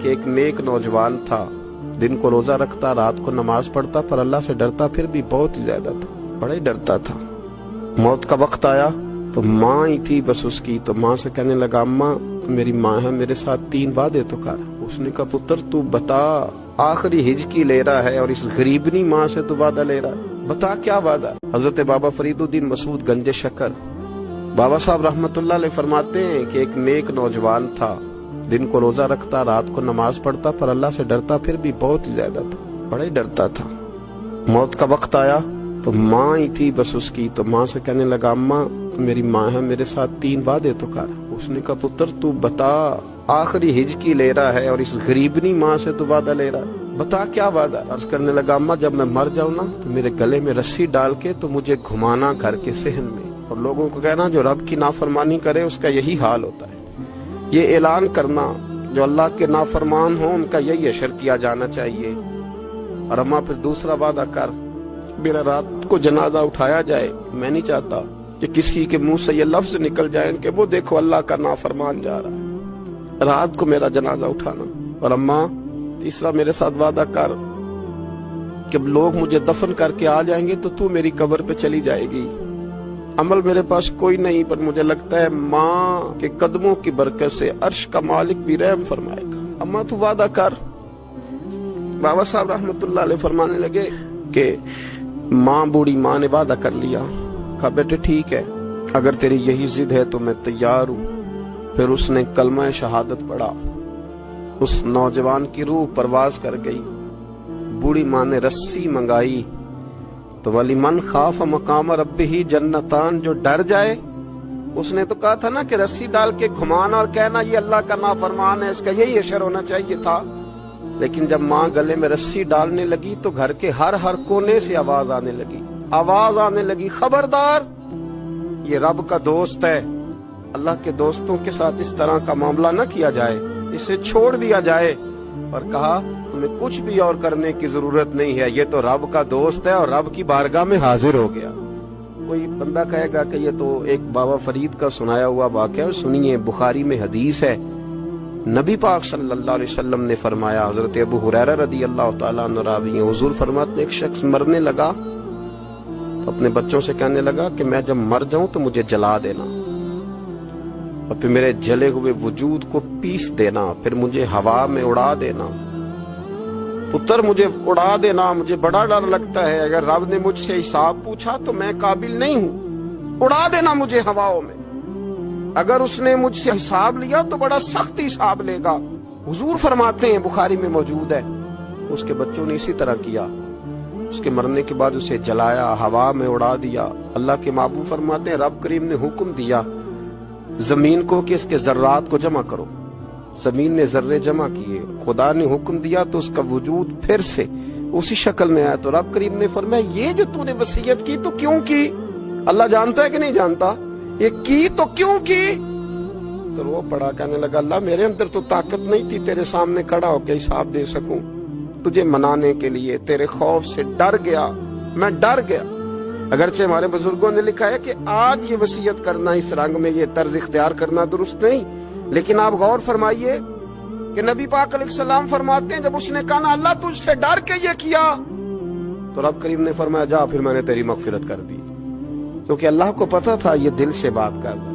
کہ ایک نیک نوجوان تھا، دن کو روزہ رکھتا، رات کو نماز پڑھتا، پر اللہ سے ڈرتا پھر بھی بہت ہی زیادہ تھا، بڑا ہی ڈرتا تھا۔ موت کا وقت آیا تو ماں ہی تھی بس اس کی، تو ماں سے کہنے لگا اماں میری ماں ہے، میرے ساتھ 3 وعدے تو کر۔ اس نے کہا پتر تو بتا، آخری ہجکی لے رہا ہے اور اس غریبنی ماں سے تو وعدہ لے رہا ہے، بتا کیا وعدہ۔ حضرت بابا فرید الدین مسعود گنج شکر بابا صاحب رحمت اللہ علیہ فرماتے ہیں کہ ایک نیک نوجوان تھا، دن کو روزہ رکھتا، رات کو نماز پڑھتا، پر اللہ سے ڈرتا پھر بھی بہت ہی زیادہ تھا، بڑا ہی ڈرتا تھا۔ موت کا وقت آیا تو ماں ہی تھی بس اس کی، تو ماں سے کہنے لگا اماں میری ماں ہے، میرے ساتھ 3 وعدے تو کر۔ اس نے کہا پتر تو بتا، آخری ہجکی لے رہا ہے اور اس غریبنی ماں سے تو وعدہ لے رہا ہے، بتا کیا وعدہ۔ عرض کرنے لگا اماں جب میں مر جاؤں نا تو میرے گلے میں رسی ڈال کے تو مجھے گھمانا گھر کے صحن میں، اور لوگوں کو کہنا جو رب کی نافرمانی کرے اس کا یہی حال ہوتا ہے۔ یہ اعلان کرنا جو اللہ کے نافرمان ہوں ان کا یہی اشر کیا جانا چاہیے۔ اور اماں پھر دوسرا وعدہ کر، میرا رات کو جنازہ اٹھایا جائے، میں نہیں چاہتا کہ کسی کے منہ سے یہ لفظ نکل جائے کہ وہ دیکھو اللہ کا نافرمان جا رہا ہے، رات کو میرا جنازہ اٹھانا۔ اور اماں تیسرا میرے ساتھ وعدہ کر کہ لوگ مجھے دفن کر کے آ جائیں گے تو میری قبر پہ چلی جائے گی، عمل میرے پاس کوئی نہیں، پر مجھے لگتا ہے ماں کے قدموں کی برکت سے عرش کا مالک بھی رحم فرمائے گا، اماں تو وعدہ کر۔ بابا صاحب رحمت اللہ علیہ فرمانے لگے کہ بوڑھی ماں نے وعدہ کر لیا، کہا بیٹے ٹھیک ہے، اگر تیری یہی ضد ہے تو میں تیار ہوں۔ پھر اس نے کلمہ شہادت پڑھا، اس نوجوان کی روح پرواز کر گئی۔ بوڑھی ماں نے رسی منگائی تو وَلِمَنْ خَافَ مَقَامَ رَبِّهِ جنتان، جو ڈر جائے، اس نے تو کہا تھا نا کہ رسی ڈال کے گھمانا اور کہنا یہ اللہ کا نافرمان ہے، اس کا یہی اشر ہونا چاہیے تھا۔ لیکن جب ماں گلے میں رسی ڈالنے لگی تو گھر کے ہر کونے سے آواز آنے لگی، خبردار یہ رب کا دوست ہے، اللہ کے دوستوں کے ساتھ اس طرح کا معاملہ نہ کیا جائے، اسے چھوڑ دیا جائے۔ اور کہا تمہیں کچھ بھی اور کرنے کی ضرورت نہیں ہے، یہ تو رب کا دوست ہے اور رب کی بارگاہ میں حاضر ہو گیا۔ کوئی بندہ کہے گا کہ یہ تو ایک بابا فرید کا سنایا ہوا واقعہ ہے، سنیے بخاری میں حدیث ہے، نبی پاک صلی اللہ علیہ وسلم نے فرمایا، حضرت ابو ہریرہ رضی اللہ تعالیٰ عنہ راوی ہیں، حضور فرماتے ہیں ایک شخص مرنے لگا تو اپنے بچوں سے کہنے لگا کہ میں جب مر جاؤں تو مجھے جلا دینا، اور پھر میرے جلے ہوئے وجود کو پیس دینا، پھر مجھے ہوا میں اڑا دینا۔ پتر مجھے اڑا دینا، مجھے بڑا ڈر لگتا ہے، اگر رب نے مجھ سے حساب پوچھا تو میں قابل نہیں ہوں، اڑا دینا مجھے ہواؤں میں، اگر اس نے مجھ سے حساب لیا تو بڑا سخت حساب لے گا۔ حضور فرماتے ہیں بخاری میں موجود ہے، اس کے بچوں نے اسی طرح کیا، اس کے مرنے کے بعد اسے جلایا، ہوا میں اڑا دیا۔ اللہ کے محبوب فرماتے ہیں رب کریم نے حکم دیا زمین کو کہ اس کے ذرات کو جمع کرو، زمین نے ذرے جمع کیے، خدا نے حکم دیا تو اس کا وجود پھر سے اسی شکل میں آیا۔ تو رب کریم نے فرمایا یہ جو تو نے وصیت کی تو کیوں کی؟ اللہ جانتا ہے کہ نہیں جانتا؟ یہ کی تو کیوں کی؟ تو وہ پڑا کہنے لگا اللہ میرے اندر تو طاقت نہیں تھی تیرے سامنے کھڑا ہو کے حساب دے سکوں، تجھے منانے کے لیے تیرے خوف سے ڈر گیا، میں ڈر گیا۔ اگرچہ ہمارے بزرگوں نے لکھا ہے کہ آج یہ وصیت کرنا، اس رنگ میں یہ طرز اختیار کرنا درست نہیں، لیکن آپ غور فرمائیے کہ نبی پاک علیہ السلام فرماتے ہیں جب اس نے کہا نا اللہ تجھ سے ڈر کے یہ کیا، تو رب کریم نے فرمایا جا پھر میں نے تیری مغفرت کر دی، کیونکہ اللہ کو پتا تھا یہ دل سے بات کر رہا ہے۔